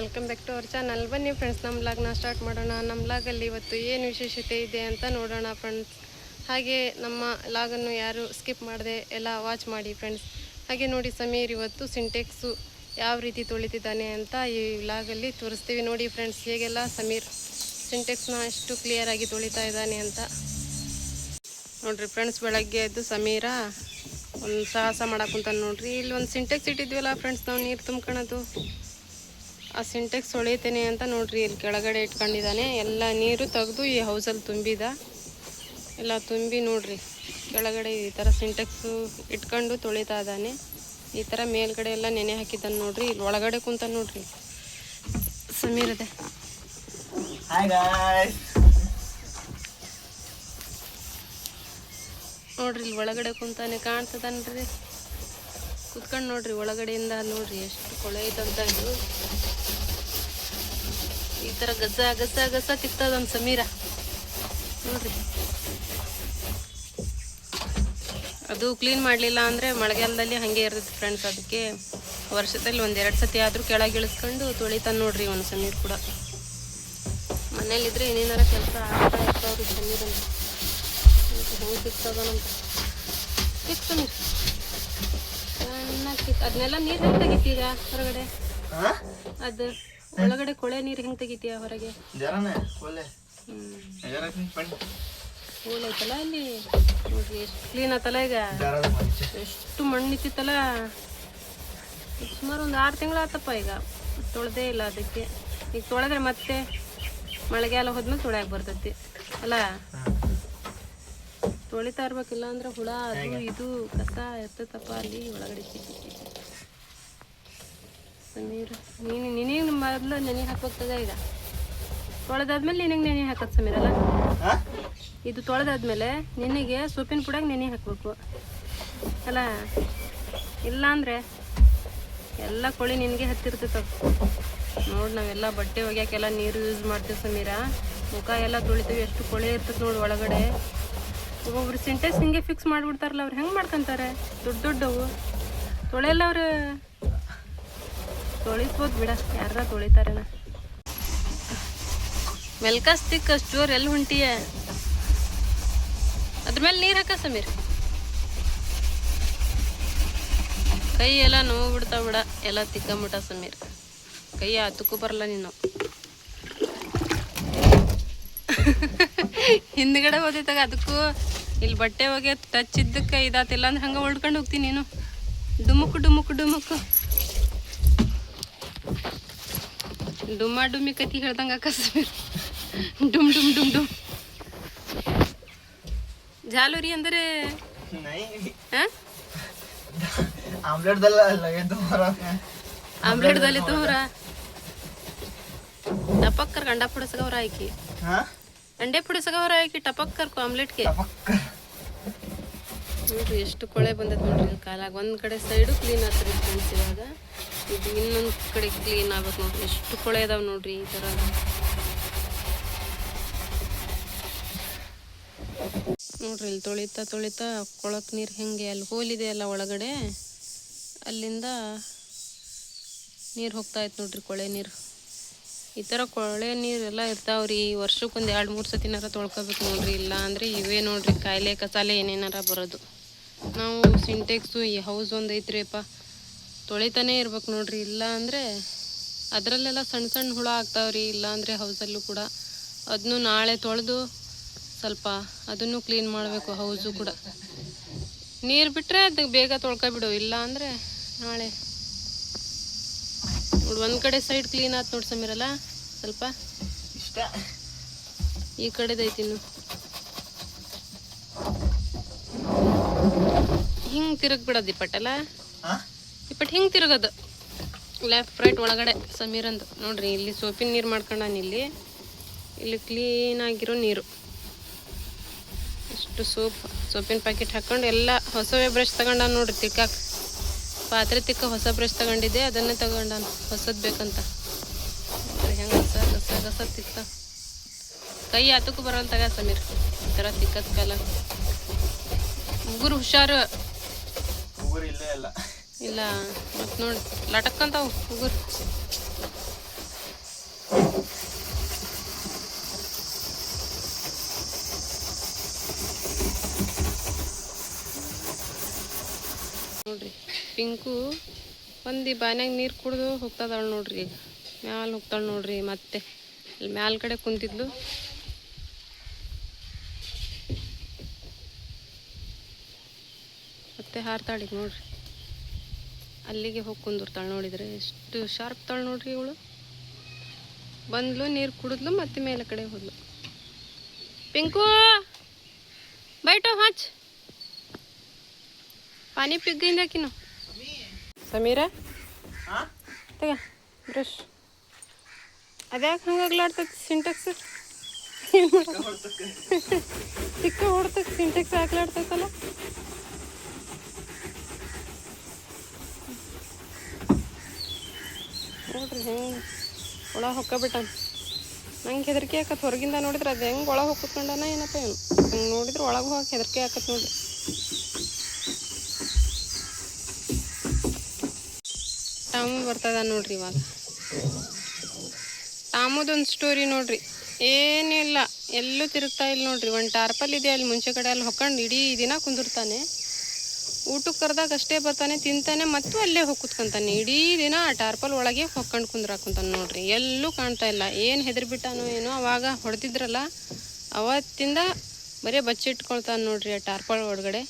Welcome back to our channel. ಬನ್ನಿ friends, ನಮ್ಮ ವ್ಲಾಗ್ನ ಸ್ಟಾರ್ಟ್ ಮಾಡೋಣ. ನಮ್ಮ ವ್ಲಾಗಲ್ಲಿ ಇವತ್ತು ಏನು ವಿಶೇಷತೆ ಇದೆ ಅಂತ ನೋಡೋಣ ಫ್ರೆಂಡ್ಸ್. ಹಾಗೆ ನಮ್ಮ ವ್ಲಾಗನ್ನು ಯಾರು ಸ್ಕಿಪ್ ಮಾಡದೆ ಎಲ್ಲ ವಾಚ್ ಮಾಡಿ ಫ್ರೆಂಡ್ಸ್. ಹಾಗೆ ನೋಡಿ, ಸಮೀರ್ ಇವತ್ತು ಸಿಂಟೆಕ್ಸು ಯಾವ ರೀತಿ ತೊಳಿತಿದ್ದಾನೆ ಅಂತ ಈ ವ್ಲಾಗಲ್ಲಿ ತೋರಿಸ್ತೀವಿ. ನೋಡಿ ಫ್ರೆಂಡ್ಸ್, ಹೇಗೆಲ್ಲ ಸಮೀರ್ ಸಿಂಟೆಕ್ಸ್ನ ಎಷ್ಟು ಕ್ಲಿಯರಾಗಿ ತೊಳಿತಾ ಇದ್ದಾನೆ ಅಂತ ನೋಡ್ರಿ ಫ್ರೆಂಡ್ಸ್. ಬೆಳಗ್ಗೆ ಎದ್ದು ಸಮೀರ ಒಂದು ಸಾಹಸ ಮಾಡಕ್ಕಂತಾನೆ ನೋಡ್ರಿ. ಇಲ್ಲಿ ಒಂದು ಸಿಂಟೆಕ್ಸ್ ಇಟ್ಟಿದ್ವಲ್ಲ ಫ್ರೆಂಡ್ಸ್, ನಾವು ನೀರು ತುಂಬ್ಕೊಳೋದು, ಆ ಸಿಂಟೆಕ್ಸ್ ತೊಳಿತೇನೆ ಅಂತ ನೋಡ್ರಿ ಇಲ್ಲಿ ಕೆಳಗಡೆ ಇಟ್ಕೊಂಡಿದ್ದಾನೆ. ಎಲ್ಲ ನೀರು ತೆಗೆದು ಈ ಹೌಸಲ್ಲಿ ತುಂಬಿದ, ಎಲ್ಲ ತುಂಬಿ ನೋಡ್ರಿ ಕೆಳಗಡೆ ಈ ಥರ ಸಿಂಟೆಕ್ಸು ಇಟ್ಕೊಂಡು ತೊಳಿತಾ ಇದ್ದಾನೆ. ಈ ಥರ ಮೇಲ್ಗಡೆ ಎಲ್ಲ ನೆನೆ ಹಾಕಿದ್ದಾನೆ ನೋಡ್ರಿ. ಇಲ್ಲಿ ಒಳಗಡೆ ಕುಂತ ನೋಡ್ರಿ ಸಮೀರ್ ಅದೇ. ನೋಡ್ರಿ ಇಲ್ಲಿ ಒಳಗಡೆ ಕುಂತಾನೆ, ಕಾಣ್ತದನ್ರಿ. ಕುತ್ಕೊಂಡು ನೋಡ್ರಿ ಒಳಗಡೆಯಿಂದ ನೋಡ್ರಿ ಎಷ್ಟು ಕೊಳೆ ಐತಂತ. ಇದು ಈ ಥರ ಗಸ ಗಸ ಗಸ ತಿಕ್ತದನ್ ಸಮೀರ ನೋಡ್ರಿ. ಅದು ಕ್ಲೀನ್ ಮಾಡಲಿಲ್ಲ ಅಂದರೆ ಮಳೆಗಾಲದಲ್ಲಿ ಹಾಗೆ ಇರ್ತೈತಿ ಫ್ರೆಂಡ್ಸ್. ಅದಕ್ಕೆ ವರ್ಷದಲ್ಲಿ ಒಂದೆರಡು ಸತಿ ಆದರೂ ಕೆಳಗೆ ಇಳಿಸ್ಕೊಂಡು ತೊಳಿತಾನೆ ನೋಡ್ರಿ ಅವನು ಸಮೀರ್ ಕೂಡ. ಮನೇಲಿದ್ರೆ ಏನೇನಾರ ಕೆಲಸ ಆಗ್ತಾ ಇರ್ತಾವ್ರಿ ಸಮೀರ್ ಅಂತ. ಹೆಂಗೆ ತಿಕ್ತದನಂತ ತಿಕ್ ಸಮೀರ್ ಚೆನ್ನಾಗಿ ತಿಕ್. ಅದನ್ನೆಲ್ಲ ನೀರು ಹೆಂಗೆ ತೆಗಿತೀರಾ ಹೊರಗಡೆ? ಅದು ಒಳಗಡೆ ಕೊಳೆ ನೀರು ಹೆಂಗೆ ತೆಗಿತೀಯ ಹೊರಗೆ? ಹೋಲ್ ಐತಲ್ಲ ಅಲ್ಲಿ ನೋಡ್ರಿ, ಎಷ್ಟು ಕ್ಲೀನ್ ಆತಲ್ಲ. ಈಗ ಎಷ್ಟು ಮಣ್ಣಿತ್ತಲ್ಲ, ಸುಮಾರು ಒಂದು 6 ತಿಂಗಳು ಆತಪ್ಪ. ಈಗ ತೊಳೆದೇ ಇಲ್ಲ ಅದಕ್ಕೆ. ಈಗ ತೊಳೆದ್ರೆ ಮತ್ತೆ ಮಳೆಗಾಲ ಹೋದ್ಮೇಲೆ ತೊಳ್ಯಾಕೆ ಬರ್ತೈತಿ ಅಲ್ಲ. ತೊಳಿತಾ ಇರ್ಬೇಕಿಲ್ಲ ಅಂದ್ರೆ ಹುಳ ಅದು ಇದು ಕಸ ಇರ್ತೈತಪ್ಪ ಅಲ್ಲಿ ಒಳಗಡೆ. ಸಮೀರ್ ನಿನಗೆ ಮೊದಲು ನೆನೆ ಹಾಕೋಗ್ತದೆ. ಈಗ ತೊಳೆದಾದ್ಮೇಲೆ ನಿನಗೆ ನೆನೆ ಹಾಕೋದು ಸಮೀರ್ ಅಲ್ಲ. ಇದು ತೊಳೆದಾದ್ಮೇಲೆ ನಿನಗೆ ಸೊಪ್ಪಿನ ಪುಡಿಯಾಗ ನೆನೆ ಹಾಕ್ಬೇಕು ಅಲ್ಲ. ಇಲ್ಲಾಂದರೆ ಎಲ್ಲ ಕೊಳಿ ನಿನಗೆ ಹತ್ತಿರ್ತೈತವ. ನೋಡಿ, ನಾವೆಲ್ಲ ಬಟ್ಟೆ ಒಗ್ಯಾಕೆಲ್ಲ ನೀರು ಯೂಸ್ ಮಾಡ್ತೀವಿ ಸಮೀರ. ಮುಖ ಎಲ್ಲ ತೊಳಿತೀವಿ, ಎಷ್ಟು ಕೊಳೆ ಇರ್ತದೆ ನೋಡಿ ಒಳಗಡೆ. ಒಬ್ಬೊಬ್ರು ಸಿಂಟೆಕ್ಸ್ ಹಿಂಗೆ ಫಿಕ್ಸ್ ಮಾಡಿಬಿಡ್ತಾರಲ್ಲ, ಅವ್ರು ಹೆಂಗೆ ಮಾಡ್ಕೊತಾರೆ? ದೊಡ್ಡ ದೊಡ್ಡವು ತೊಳೆಯಲ್ಲ ಅವ್ರು. ತೊಳಿಸ್ಬೋದು ಬಿಡ, ಯಾರ ತೊಳಿತಾರೇನ. ಮೆಲ್ಕಾಸ್ತಿಕ್ ಸ್ಟೋರ್ ಎಲ್ಲಿ ಹೊಂಟಿಯ? ಅದ್ರ ಮೇಲೆ ನೀರು ಹಾಕ ಸಮೀರ್. ಕೈ ಎಲ್ಲ ನೋವು ಬಿಡ್ತಾವ ಬಿಡ, ಎಲ್ಲ ತಿಕ್ಕಂಬಿಟ್ಟ ಸಮೀರ್. ಕೈ ಹತ್ತಕ್ಕೂ ಬರಲ್ಲ ನೀನು. ಹಿಂದ್ಗಡೆ ಹೋದಿತ್ತಾಗ ಅದಕ್ಕೂ ಇಲ್ಲಿ ಬಟ್ಟೆ ಹೋಗಿ ಟಚ್ ಇದ್ದಕ್ಕೆ ಇದಾತಿಲ್ಲ ಅಂದ್ರೆ ಹಂಗೆ ಹೊಡ್ಕೊಂಡು ಹೋಗ್ತೀನಿ ನೀನು. ಡುಮುಕು ಡುಮುಕು ಡುಮುಕು ಡುಮ್ಮ ಡುಮ್ಮಿ ಕತಿ ಹೇಳ್ದಂಗೆ ಅಕ್ಕ ಸಮೀರ್. ಡುಮ್ ಡುಮ್ ಡುಮ್ ಡುಮ್. ಜಾಲೂರಿ ಅಂದರೆ ಆಮ್ಲೆಟ್ದಲ್ಲಿ ತೋರ ಟಪಕ್ಕರ್ ಗಂಡ ಪುಡಸಗವ್ರ ಆಯ್ಕಿ, ಅಂಡೆ ಪುಡಸಗವ್ರ ಆಯ್ಕಿ ಟಪಕ್ಕರ್ ಆಮ್ಲೆಟ್ಗೆ ನೋಡ್ರಿ. ಎಷ್ಟು ಕೊಳೆ ಬಂದೈತೆ ನೋಡ್ರಿ ಕಾಲಾಗ. ಒಂದು ಕಡೆ ಸೈಡು ಕ್ಲೀನ್ ಆಗ್ತದೆ ಫ್ರೆಂಡ್ಸ್. ಇವಾಗ ಇದು ಇನ್ನೊಂದು ಕಡೆ ಕ್ಲೀನ್ ಆಗ್ಬೇಕು ನೋಡ್ರಿ. ಎಷ್ಟು ಕೊಳೆ ಇದಾವೆ ನೋಡ್ರಿ ಈ ಥರ. ನೋಡ್ರಿ ಇಲ್ಲಿ ತೊಳಿತಾ ತೊಳಿತಾ ಕೊಳಕ್ ನೀರು ಹೆಂಗೆ ಅಲ್ಲಿ ಹೋಲಿದೆ ಅಲ್ಲ ಒಳಗಡೆ, ಅಲ್ಲಿಂದ ನೀರು ಹೋಗ್ತಾ ಇತ್ತು ನೋಡ್ರಿ, ಕೊಳೆ ನೀರು. ಈ ಥರ ಕೊಳೆ ನೀರೆಲ್ಲ ಇರ್ತಾವ್ರಿ. ವರ್ಷಕ್ಕೊಂದು 2-3 ಸತಿನಾರ ತೊಳ್ಕೊಬೇಕು ನೋಡ್ರಿ. ಇಲ್ಲ ಅಂದರೆ ಇವೇ ನೋಡ್ರಿ ಕಾಯಿಲೆ ಕಸಾಲೆ ಏನೇನಾರ ಬರೋದು. ನಾವು ಸಿಂಟೆಕ್ಸು ಈ ಹೌಸ್ ಒಂದು ಐತ್ರಿಪ್ಪ, ತೊಳಿತಾನೇ ಇರ್ಬೇಕು ನೋಡ್ರಿ. ಇಲ್ಲ ಅಂದರೆ ಅದರಲ್ಲೆಲ್ಲ ಸಣ್ಣ ಸಣ್ಣ ಹುಳ ಆಗ್ತಾವ್ರಿ. ಇಲ್ಲ ಅಂದರೆ ಹೌಸಲ್ಲೂ ಕೂಡ ಅದನ್ನು ನಾಳೆ ತೊಳೆದು ಸ್ವಲ್ಪ ಅದನ್ನು ಕ್ಲೀನ್ ಮಾಡಬೇಕು. ಹೌಸು ಕೂಡ ನೀರು ಬಿಟ್ಟರೆ ಅದಕ್ಕೆ ಬೇಗ ತೊಳ್ಕೊಬಿಡು. ಇಲ್ಲ ಅಂದರೆ ನಾಳೆ ನೋಡಿ. ಒಂದು ಕಡೆ ಸೈಡ್ ಕ್ಲೀನ್ ಆಯ್ತು ನೋಡಿ ಸಮೀರಲ್ಲ. ಸ್ವಲ್ಪ ಇಷ್ಟ ಈ ಕಡೆದೈತಿ. ಇನ್ನು ಹಿಂಗೆ ತಿರುಗಿ ಬಿಡೋದು ಇಪ್ಪಟ್ಟಲ್ಲ. ಇಪ್ಪಟ್ಟು ಹಿಂಗೆ ತಿರುಗೋದು ಲೆಫ್ಟ್ ರೈಟ್ ಒಳಗಡೆ ಸಮೀರಂದು ನೋಡ್ರಿ. ಇಲ್ಲಿ ಸೋಪಿನ ನೀರು ಮಾಡ್ಕೊಂಡಾನ. ಇಲ್ಲಿ ಕ್ಲೀನಾಗಿರೋ ನೀರು. ಇಷ್ಟು ಸೋಪಿನ ಪ್ಯಾಕೆಟ್ ಹಾಕ್ಕೊಂಡು ಎಲ್ಲ ಹೊಸವೇ ಬ್ರಷ್ ತಗೊಂಡ ನೋಡ್ರಿ ತಿಕ್ಕಾಕ. ಪಾತ್ರೆ ತಿಕ್ಕ ಹೊಸ ಬ್ರಷ್ ತಗೊಂಡಿದ್ದೆ, ಅದನ್ನೇ ತಗೊಂಡಾನ ಹೊಸದು ಬೇಕಂತ. ಹೆಂಗೆ ಗಸ ಗಸ ಗಸ ತಿಕ್ಕ. ಕೈ ಹತ್ತಕ್ಕೂ ಬರಲ್ಲ ತಗ ಸಮೀರ್ ಈ ಥರ ತಿಕ್ಕದಕ್ಕೆಲ್ಲ. ಉಗುರು ಹುಷಾರು. ಇಲ್ಲ ಮತ್ತು ನೋಡಿ ಲಟಕ್ಕಂತಾವು ಉಗುರು. ಪಿಂಕು ಒಂದು ಬಾನ್ಯಾಗ ನೀರು ಕುಡಿದು ಹೋಗ್ತದಾಳು ನೋಡ್ರಿ. ಈಗ ಮ್ಯಾಲ ಹೋಗ್ತಾಳೆ ನೋಡ್ರಿ. ಮತ್ತೆ ಅಲ್ಲಿ ಮ್ಯಾಲ ಕಡೆ ಕುಂತಿದ್ಲು. ಮತ್ತೆ ಹಾರ್ತಾಳಿಗೆ ನೋಡ್ರಿ. ಅಲ್ಲಿಗೆ ಹೋಗಿ ಕುಂದಿರ್ತಾಳೆ. ನೋಡಿದರೆ ಎಷ್ಟು ಶಾರ್ಪ್ ತಾಳು ನೋಡ್ರಿ ಇವಳು. ಬಂದ್ಲು, ನೀರು ಕುಡಿದ್ಲು, ಮತ್ತೆ ಮೇಲೆ ಕಡೆ ಹೋದ್ಲು. ಪಿಂಕು बैठो हाच पानी पिग गई कि ಸಮೀರಾ ತಗ ಬ್ರಷ್. ಅದ್ಯಾಕೆ ಹಂಗೆ ಆಗ್ಲಾಡ್ತೈತಿ ಸಿಂಟೆಕ್ಸ್? ಚಿಕ್ಕ ಹೊಡ್ತಕ್ಕೆ ಸಿಂಟೆಕ್ಸ್ ಆಗ್ಲಾಡ್ತೈತಲ್ಲ. ನೋಡ್ರಿ ಹೆಂಗೆ ಒಳಗೆ ಹೊಕ್ಕಬಿಟ್ಟ. ನಂಗೆ ಹೆದರಿಕೆ ಆಕತ್. ಹೊರಗಿಂದ ನೋಡಿದ್ರೆ ಅದು ಹೆಂಗೆ ಒಳಗೆ ಹೊಕ್ಕೊಂಡನ ಏನಪ್ಪ ಏನು. ಹಂಗೆ ನೋಡಿದ್ರೆ ಒಳಗೆ ಹೋಗಕ್ಕೆ ಹೆದರಿಕೆ ಆಕತ್ ನೋಡ್ರಿ. ಟಾಮು ಬರ್ತದ ನೋಡ್ರಿ ಇವಾಗ. ಟಾಮುದೊಂದು ಸ್ಟೋರಿ ನೋಡ್ರಿ. ಏನಿಲ್ಲ, ಎಲ್ಲೂ ತಿರುಗ್ತಾ ಇಲ್ಲ ನೋಡ್ರಿ. ಒಂದು ಟಾರ್ಪಲ್ ಇದೆ ಅಲ್ಲಿ ಮುಂಚೆ ಕಡೆ, ಅಲ್ಲಿ ಹೊಕ್ಕೊಂಡು ಇಡೀ ದಿನ ಕುಂದಿರ್ತಾನೆ. ಊಟಕ್ಕೆ ಕರೆದಾಗ ಅಷ್ಟೇ ಬರ್ತಾನೆ, ತಿಂತಾನೆ, ಮತ್ತು ಅಲ್ಲೇ ಹೋಗಿ ಕುತ್ಕೊಂತಾನೆ. ಇಡೀ ದಿನ ಆ ಟಾರ್ಪಲ್ ಒಳಗೆ ಹೊಕ್ಕೊಂಡು ಕುಂದ್ರಾಕೊಂತಾನೆ ನೋಡ್ರಿ. ಎಲ್ಲೂ ಕಾಣ್ತಾ ಇಲ್ಲ. ಏನು ಹೆದರ್ಬಿಟ್ಟಾನೋ ಏನೋ. ಅವಾಗ ಹೊಡೆದಿದ್ರಲ್ಲ, ಅವತ್ತಿಂದ ಬರೀ ಬಚ್ಚಿಟ್ಕೊಳ್ತಾನೆ ನೋಡ್ರಿ ಆ ಟಾರ್ಪಲ್ ಒಳಗಡೆ.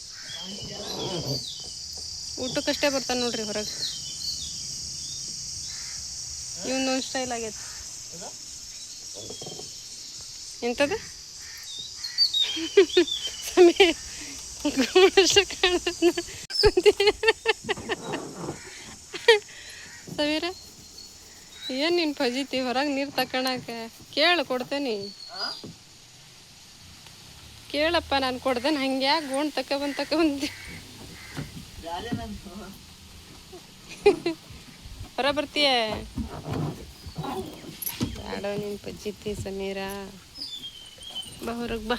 ಊಟಕ್ಕಷ್ಟೇ ಬರ್ತಾನೆ ನೋಡ್ರಿ ಹೊರಗೆ. ಇವನೊಂದು ಸ್ಟೈಲ್ ಆಗೈತೆ. ಎಂಥದ್ದು ಸಮಯ ಸಮೀರ ಏನು ನೀನು ಫಜೀತಿ ಹೊರಗೆ ನೀರು ತಕೊಳಕ? ಕೇಳು, ಕೊಡ್ತೇನೆ. ಕೇಳಪ್ಪ, ನಾನು ಕೊಡ್ತೇನೆ. ಹಂಗೆ ಯಾಕೆ ಗೋಣ್ ತಕೊಬಂದು ಹೊರ ಬರ್ತೀಯ? ಬೇಡ ನೀನು ಫಜೀತಿ ಸಮೀರಾ. ಬಾ ಹೊರಗೆ ಬಾ.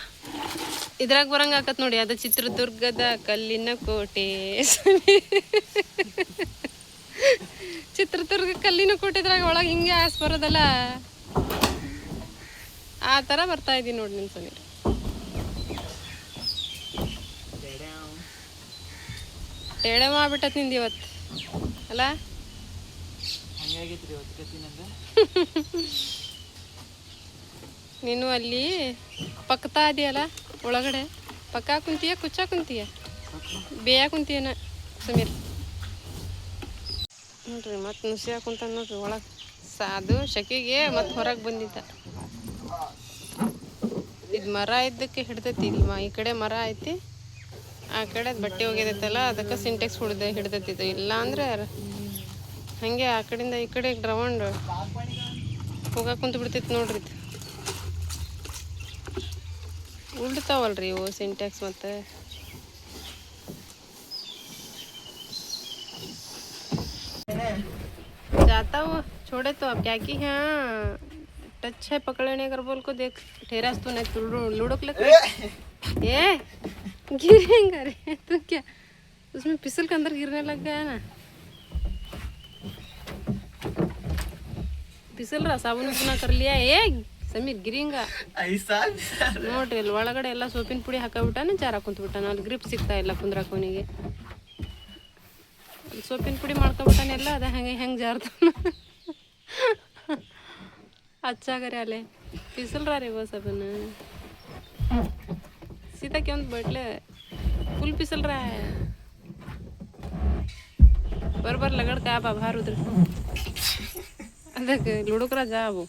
ಇದ್ರಾಗ ಬರಂಗ ಆಕತ್ ನೋಡಿ. ಅದು ಚಿತ್ರದುರ್ಗದ ಕಲ್ಲಿನ ಕೋಟೆ. ಚಿತ್ರದುರ್ಗ ಕಲ್ಲಿನ ಕೋಟೆದ್ರಾಗ ಒಳಗೆ ಹಿಂಗೆ ಆಸ್ ಬರೋದಲ್ಲ, ಆ ಥರ ಬರ್ತಾ ಇದ್ದೀನಿ ನೋಡಿ ನಿನ್ನ ಸಮೀರ. ಟೇಳೆ ಮಾಡ್ಬಿಟ್ಟತ್ ನಿಂದು ಇವತ್ತು ಅಲ್ಲ? ನೀನು ಅಲ್ಲಿ ಪಕ್ಕತಾ ಇದೆಯಲ್ಲ ಒಳಗಡೆ, ಪಕ್ಕ ಕುಂತೀಯ ಕುಚ್ಚ ಕುಂತೀಯ ಬೇಯ ಕುಂತೀಯನ ಸಮೀರ್? ನೋಡ್ರಿ ಮತ್ತೆ ನುಸಿ ಹಾಕುಂತ ನೋಡ್ರಿ ಒಳಗೆ. ಸಾದು ಶೆಕೆಗೆ ಮತ್ತೆ ಹೊರಗೆ ಬಂದಿದ್ದ. ಇದು ಮರ ಇದ್ದಕ್ಕೆ ಹಿಡ್ದೈತಿ. ಇಲ್ಲಿ ಈ ಕಡೆ ಮರ ಐತಿ, ಆ ಕಡೆ ಬಟ್ಟೆ ಹೋಗ್ಯದೈತಲ್ಲ, ಅದಕ್ಕೆ ಸಿಂಟೆಕ್ಸ್ ಹಿಡ್ದೈತಿದ್ದು. ಇಲ್ಲ ಅಂದ್ರೆ ಹಾಗೆ ಆ ಕಡೆಯಿಂದ ಈ ಕಡೆ ರೌಂಡ್ ಹೋಗಕ್ಕೆ ಕುಂತು ಬಿಡ್ತೈತಿ ನೋಡ್ರಿ. ಇದು ಉಳ್ತಾವಲ್ರಿ ಇವು ಸಿಂಟೆಕ್ಸ್. ಮತ್ತೆ जाता वो छोड़े तो अब क्या की। हाँ टच है पकड़ने कर बोल को देख ठेरास तो नहीं लुढ़क लग ये गिरेगा रे तो क्या उसमें फिसल के अंदर गिरने लग गया ना। फिसल रहा साबुन पुनः कर लिया ये ಸಮೀರ್ ಗಿರಿಂಗ ನೋಡ್ರಿ. ಅಲ್ಲಿ ಒಳಗಡೆ ಎಲ್ಲ ಸೋಪಿನ ಪುಡಿ ಹಾಕಬಿಟ್ಟಾನೆ, ಜಾರ ಕುಂತ್ಬಿಟ್ಟಾನ. ಅಲ್ಲಿ ಗ್ರಿಪ್ ಸಿಗ್ತಾ ಇಲ್ಲ ಕುಂದ್ರಾಕೋನಿಗೆ. ಅಲ್ಲಿ ಸೋಪಿನ ಪುಡಿ ಮಾಡ್ಕೊಬಿಟ್ಟಾನೆ ಎಲ್ಲ. ಅದ ಹೆಂಗೆ ಜಾರ್ತಾನ अच्छागरे आले फिसल रहा रे वो सबन सीता क्यों बैठले फुल फिसल रहा है. बार बार लगड़ का आप बाहर उधर देख लूडो करा जा वो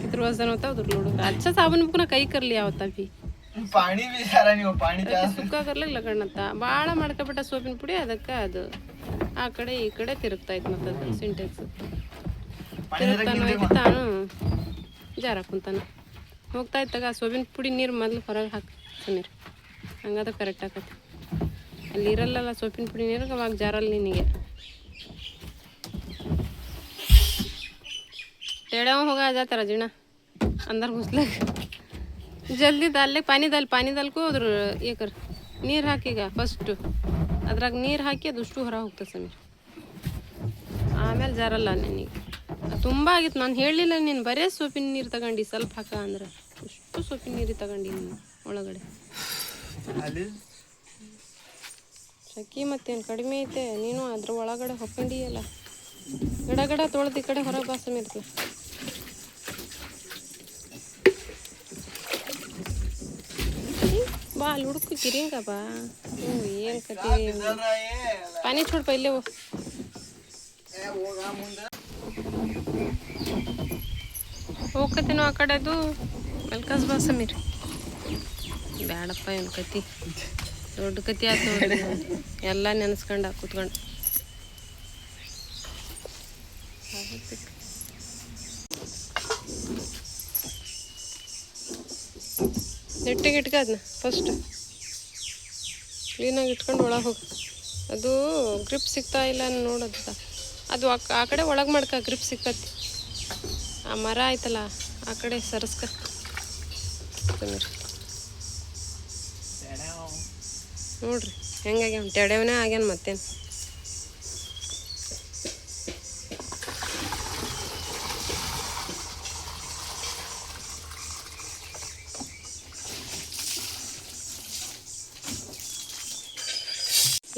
कितना वजन होता है उधर लूडो का. अच्छा साबुन पुनः कई कर लिया होता भी पानी भी सारा नहीं हो पानी ಸುಕ್ಕ ಕರ್ಲಿಕ್ಕೆ ಲಗಣ್ಣತ್ತ ಭಾಳ ಮಾಡ್ಕೊಬಿಟ್ಟ ಸೋಪಿನ ಪುಡಿ. ಅದಕ್ಕೆ ಅದು ಆ ಕಡೆ ಈ ಕಡೆ ತಿರುಗ್ತಾ ಇತ್ತು. ಮತ್ತು ಅದು ಸಿಂಟೆಕ್ಸ್ ತಿರುಗ್ತಾನು ಹೋಗಿ ತಾನು ಜಾರ ಕುಂತಾನ ಹೋಗ್ತಾ ಇತ್ತಾಗ ಸೋಪಿನ ಪುಡಿ ನೀರು ಮೊದಲು ಹೊರಗೆ ಹಾಕಿ ಸಮೀರ್. ಹಂಗಾದ್ರೆ ಕರೆಕ್ಟ್ ಆಕತಿ. ಅಲ್ಲಿ ಇರಲ್ಲಲ್ಲ ಸೋಪಿನ ಪುಡಿ ನೀರು, ಅವಾಗ ಜಾರಲ್ಲ ನಿನಗೆ. टेढ़ा होगा आ जाता रजीना अंदर घुस ले जल्दी डाल ले. पानी डाल को उधर ये कर ನೀರು ಹಾಕೀಗ ಫಸ್ಟು ಅದ್ರಾಗ ನೀರು ಹಾಕಿ ಅದಷ್ಟು ಹೊರ ಹೋಗ್ತದೆ ಸಮೀರ್. ಆಮೇಲೆ ಜಾರಲ್ಲ ನನಗೆ. ತುಂಬ ಆಗಿತ್ತು. ನಾನು ಹೇಳಲಿಲ್ಲ ನೀನು ಬರೇ ಸೋಪಿನ ನೀರು ತಗೊಂಡು ಸ್ವಲ್ಪ ಹಾಕ ಅಂದ್ರೆ ಅಷ್ಟು ಸೋಪಿನ ನೀರು ತಗೊಂಡು ನೀನು ಒಳಗಡೆ ಶಕಿ ಮತ್ತೇನು ಕಡಿಮೆ ಐತೆ, ನೀನು ಅದ್ರ ಒಳಗಡೆ ಹೊಕ್ಕೊಂಡಿಯಲ್ಲ. ಗಡ ಗಡ ತೊಳೆದು ಈ ಕಡೆ ಹೊರಗೆ ಬಾ ಸಮೀರ್. ಬಾ ಅಲ್ಲಿ ಹುಡುಕು ಗಿರಿಂಗ ಬಾ. ಏನು ಕತಿ ಪಾನಿ छोड़ पहले वो. ಹೋಗ್ಕತ್ತೇನೋ ಆ ಕಡೆ ಅದು ಮಲ್ಕಾಸ್ ಬಾ ಸಮೀರ್. ಬ್ಯಾಡಪ್ಪ ಏನು ಕತಿ ದೊಡ್ಡ ಕತಿ ಆಯ್ತು ನೋಡಿ, ಎಲ್ಲ ನೆನೆಸ್ಕೊಂಡ ಕೂತ್ಕೊಂಡು. ನೆಟ್ಟಿಗೆ ಇಟ್ಕ ಅದನ್ನ ಫಸ್ಟ್ ಕ್ಲೀನಾಗಿ ಇಟ್ಕೊಂಡು ಒಳಗೆ ಹೋಗಿ. ಅದು ಗ್ರಿಪ್ ಸಿಗ್ತಾ ಇಲ್ಲ ನೋಡೋದು. ಅದು ಆ ಕಡೆ ಒಳಗೆ ಮಾಡ್ಕ, ಗ್ರಿಪ್ ಸಿಕ್ಕತ್ತಿ. ಆ ಮರ ಆಯ್ತಲ್ಲ ಆ ಕಡೆ ಸರಸ್ಕ ಸಮೀರ್. ನೋಡ್ರಿ ಹೆಂಗಾಗ್ಯಾವ, ತೆಡೆವನೇ ಆಗ್ಯಾನ ಮತ್ತೇನು.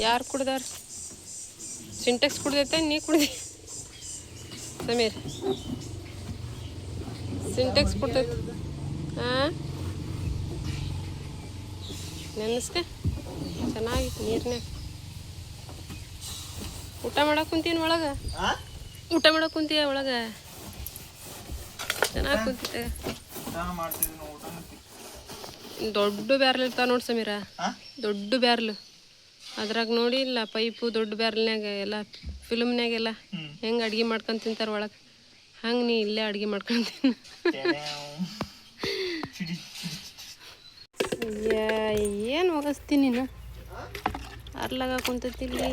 ಯಾರು ಕುಡ್ದಾರ? ಸಿಂಟೆಕ್ಸ್ ಕುಡ್ದೈತೆ, ನೀ ಕುಡ್ದಿ ಸಮೀರ್? ಸಿಂಟೆಕ್ಸ್ ಕುಡ್ದೈತೆ. ಹಾಂ ನೆನೆಸ್ಕ ಚೆನ್ನಾಗಿ ನೀರ್ನ್ಯಾಗ. ಊಟ ಮಾಡಕ್ಕೆ ಕುಂತೀನಿ ಒಳಗೆ, ಊಟ ಮಾಡಕ್ಕೆ ಕುಂತೀಯ ಒಳಗೆ. ಚೆನ್ನಾಗಿ ಕುಂತಿದ್ದೆ. ದೊಡ್ಡ ಬ್ಯಾರ್ಲ್ ಇರ್ತಾವ ನೋಡಿ ಸಮೀರ, ದೊಡ್ಡ ಬ್ಯಾರ್ಲು. ಅದ್ರಾಗ ನೋಡಿ ಇಲ್ಲ ಪೈಪು ದೊಡ್ಡ ಬ್ಯಾರ್ಲ್ನಾಗ ಎಲ್ಲ ಫಿಲ್ಮ್ನಾಗೆಲ್ಲ ಹೆಂಗೆ ಅಡ್ಗೆ ಮಾಡ್ಕೊಂಡು ತಿಂತಾರೆ ಒಳಗೆ, ಹಂಗೆ ನೀ ಇಲ್ಲೇ ಅಡ್ಗೆ ಮಾಡ್ಕೊಂತೀನಿ. ಏನು ಒಗಸ್ತೀನಿ ನೀನು? ಅರ್ಲಾಗ ಕುಂತೈತಿಲ್ಲಿ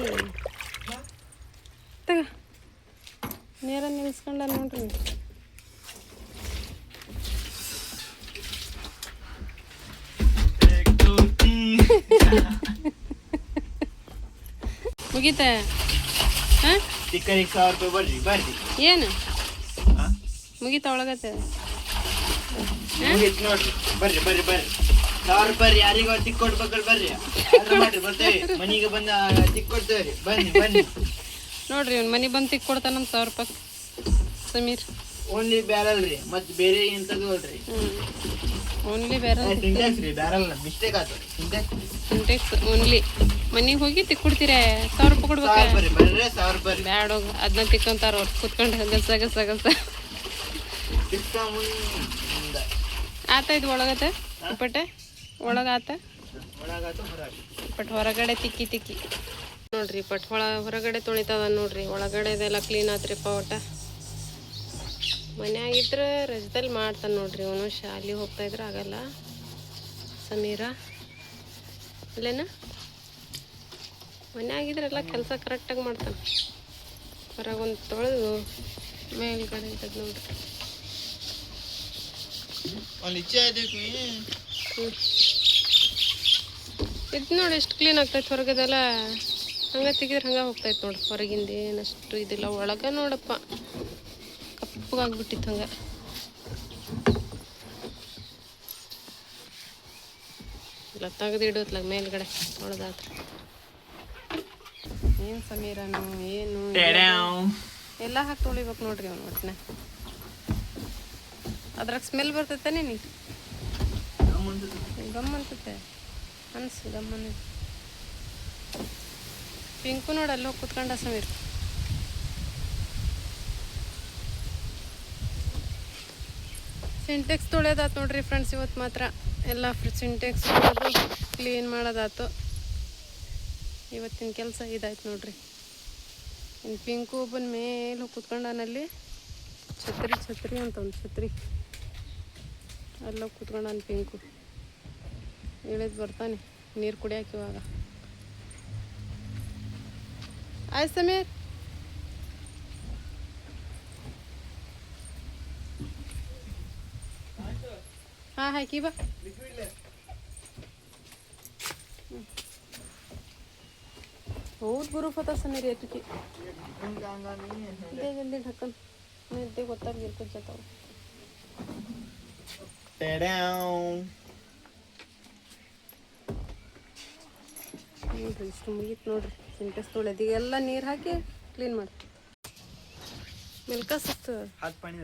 ತಗ ನೇರ ನಿಲ್ಸ್ಕೊಂಡ ನೋಡ್ರಿ. ಮುಗೀತ? ಹಾಂ ಏನು ಮುಗೀತ ಒಳಗತ್ತೆ? ನೋಡ್ರಿ ಬರ್ರಿ ಬರ್ರಿ ಬರ್ರಿ, 1000 ರೂಪಾಯಿ ಯಾರಿಗೋ ತಿಕ್ ಕೊಡ್ಬೇಕಲ್, ಬರ್ರಿ ಬರ್ತೇವೆ ಮನಿಗೆ ಬಂದ ತಿಕ್ ಕೊಡ್ತೇವ್ರಿ, ಬನ್ನಿ ಬನ್ನಿ. ನೋಡ್ರಿ ಅವ್ನು ಮನೆ ಬಂದು ತಿಕ್ ಕೊಡ್ತಾನ 1000 ರೂಪಾಯಿ ಸಮೀರ್. ಓನ್ಲಿ ಬ್ಯಾರಲ್ ರೀ, ಮತ್ತೆ ಬೇರೆ ಎಂತದ್ದು ಅಲ್ರಿ. ಓನ್ಲಿ ಬ್ಯಾರಲ್ ಸಿಂಟೆಕ್ಸ್ ರೀ, ಬ್ಯಾರಲ್ ಮಿಸ್ಟೇಕ್ ಆಯ್ತು. ಸಿಂಟೆಕ್ಸ್ ಓನ್ಲಿ. ಮನೆಗೆ ಹೋಗಿ ತಿಕ್ ಕೊಡ್ತೀರ? 1000 ರೂಪಾಯಿ ಕೊಡ್ಬೇಕು. ಬರ್ರಿ 1000 ರೂಪಾಯಿ ಬ್ಯಾಡ ಹೋಗಿ, ಅದನ್ನ ತಿಕ್ಕೊಂತಾರ ಅವ್ರು ಕುತ್ಕೊಂಡು ಗಸ ಗಸ ಗಸ. ಆತ ಇದು ಒಳಗತ್ತೆ ಉಪ್ಪಟ್ಟೆ ಒಳಗಾತ, ಬಟ್ ಹೊರಗಡೆ ತಿಕ್ಕಿ ತಿಕ್ಕಿ ನೋಡ್ರಿ. ಬಟ್ ಹೊರಗಡೆ ತೊಳಿತದ ನೋಡ್ರಿ, ಒಳಗಡೆದೆಲ್ಲ ಕ್ಲೀನ್ ಆತ್ರಿಪ್ಪ. ಒಟ್ಟ ಮನ್ಯಾಗಿದ್ರೆ ರಜದಲ್ಲಿ ಮಾಡ್ತಾನೆ ನೋಡ್ರಿ ಅವನು. ಶಾಲೆ ಹೋಗ್ತಾ ಇದ್ರೆ ಆಗಲ್ಲ ಸಮೀರ ಅಲ್ಲೇನ? ಮನ್ಯಾಗಿದ್ರೆಲ್ಲ ಕೆಲಸ ಕರೆಕ್ಟಾಗಿ ಮಾಡ್ತಾನೆ. ಹೊರಗೊಂದು ತೊಳೆದು ಮೇಲ್ಗಡೆ ಇದ್ದದ್ದು ನೋಡ್ರಿ. ಇದು ನೋಡಿ ಎಷ್ಟು ಕ್ಲೀನ್ ಆಗ್ತೈತೆ ಹೊರಗದೆಲ್ಲ. ಹಂಗೆ ತೆಗಿದ್ರೆ ಹಂಗೆ ಹೋಗ್ತೈತೆ ನೋಡಿ. ಹೊರಗಿಂದ ಏನಷ್ಟು ಇದಿಲ್ಲ, ಒಳಗೆ ನೋಡಪ್ಪ ಕಪ್ಪಗಾಗ್ಬಿಟ್ಟಿತ್ತು ಹಂಗೆ. ಇಲ್ಲ ತೆಗೆದು ಇಡೋತ್ಲಾಗ ಮೇಲ್ಗಡೆ ಹೊಡೆದಾತ್ರ. ಏನು ಸಮೀರನು ಏನು ಎಲ್ಲ ಹಾಕಿ ತೊಳಿಬೇಕು ನೋಡ್ರಿ ಅವ್ನು ಒಟ್ಟಿನ. ಅದ್ರಾಗ ಸ್ಮೆಲ್ ಬರ್ತೈತೆ ನೀ ಗಮ್ ಅನ್ಸುತ್ತೆ ಅನ್ಸು ಗಮ್ಮನ. ಪಿಂಕು ನೋಡಿ ಅಲ್ಲಿ ಹೋಗಿ ಕುತ್ಕೊಂಡ ಸಮೀರ್. ಸಿಂಟೆಕ್ಸ್ ತೊಳೆಯೋದಾತು ನೋಡ್ರಿ ಫ್ರೆಂಡ್ಸ್ ಇವತ್ತು ಮಾತ್ರ. ಎಲ್ಲ ಸಿಂಟೆಕ್ಸ್ ಕ್ಲೀನ್ ಮಾಡೋದಾತು ಇವತ್ತಿನ ಕೆಲಸ. ಇದಾಯ್ತು ನೋಡ್ರಿ. ಇನ್ನು ಪಿಂಕು ಒಬ್ಬನ ಮೇಲೆ ಹೋಗಿ ಕುತ್ಕೊಂಡನಲ್ಲಿ. ಛತ್ರಿ ಛತ್ರಿ ಅಂತ ಒಂದು ಛತ್ರಿ ಅಲ್ಲೋಗಿ ಕುತ್ಕೊಂಡಾನ ಪಿಂಕು. ಇಳಿದು ಬರ್ತಾನೆ ನೀರು ಕುಡಿಯೋಕೆ ಇವಾಗ. ಆಯ್ತು ಸಮೀರ್. ಹಾಂ ಹಾಕಿ ಬಾ. बहुत बर्फ होता समीर ये तुझे दे जल्दी ढक्कन मैं देख होता गिर कुछ जाता हूँ. ನೋಡ್ರಿ ಇಷ್ಟು ಮುಗೀತು ನೋಡ್ರಿ ಸಿಂಟೆಕ್ಸ್ ತೊಳೆದು ಈಗ ಎಲ್ಲ ನೀರು ಹಾಕಿ ಕ್ಲೀನ್ ಮಾಡಿ ಮಿಲ್ಕ ಸುತ್ತು हाथ पानी